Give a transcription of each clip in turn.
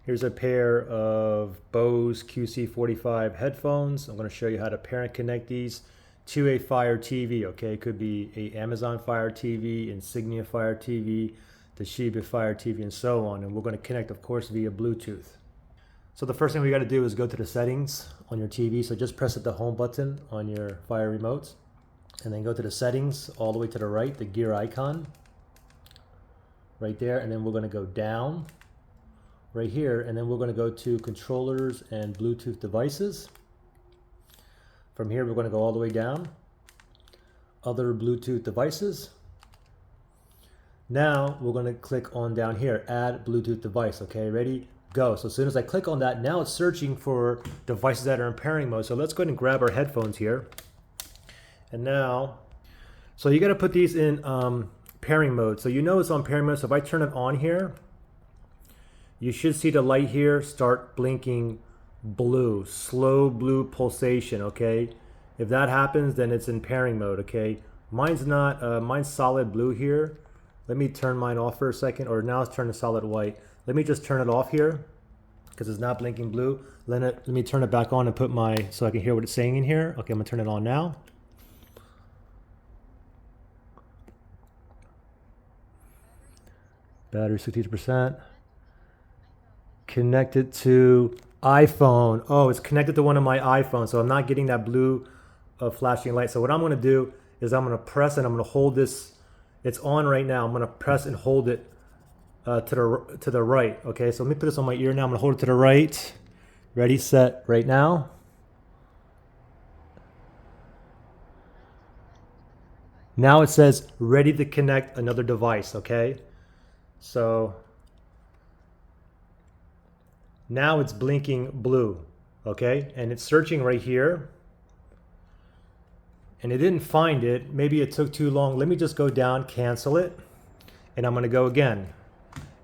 Here's a pair of Bose QC45 headphones. I'm going to show you how to pair and connect these to a Fire TV. Okay, it could be a Amazon Fire TV, Insignia Fire TV, Toshiba Fire TV, and so on. And we're going to connect, of course, via Bluetooth. So the first thing we got to do is go to the settings on your TV. So just press the home button on your Fire remotes, and then go to the settings all the way to the right, the gear icon right there, and then we're going to go down right here, and then we're going to go to controllers and Bluetooth devices. From here we're going to go all the way down, other Bluetooth devices. Now we're going to click on down here, add Bluetooth device. Okay, ready, go. So as soon as I click on that, now it's searching for devices that are in pairing mode. So let's go ahead and grab our headphones here. And now, so you got to put these in pairing mode. So you know it's on pairing mode. So if I turn it on here, you should see the light here start blinking blue, slow blue pulsation. Okay, if that happens, then it's in pairing mode. Okay, mine's not, mine's solid blue here. Let me turn mine off for a second, or now it's turned to solid white. Let me just turn it off here because it's not blinking blue. Let me turn it back on and put my, so I can hear what it's saying in here. Okay, I'm gonna turn it on now. Battery 60%. Connected to iPhone. Oh, it's connected to one of my iPhones, so I'm not getting that blue flashing light. So what I'm going to do is I'm going to press and I'm going to hold this. It's on right now. I'm going to press and hold it to the right. Okay, so let me put this on my ear now. I'm going to hold it to the right. Ready, set, right now. Now it says ready to connect another device. Okay, so now it's blinking blue, okay? And it's searching right here. And it didn't find it. Maybe it took too long. Let me just go down, cancel it. And I'm gonna go again.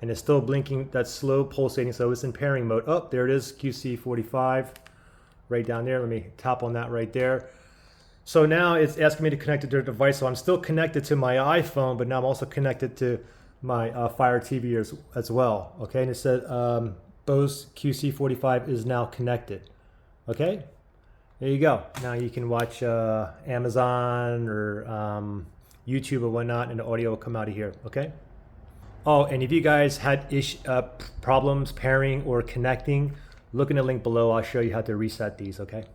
And it's still blinking, that slow pulsating, so it's in pairing mode. Oh, there it is, QC45, right down there. Let me tap on that right there. So now it's asking me to connect it to the device. So I'm still connected to my iPhone, but now I'm also connected to my Fire TV as well, okay? And it said, Bose QC45 is now connected. Okay, there you go. Now you can watch Amazon or YouTube or whatnot, and the audio will come out of here. Okay. Oh, and if you guys had problems pairing or connecting, look in the link below. I'll show you how to reset these. Okay.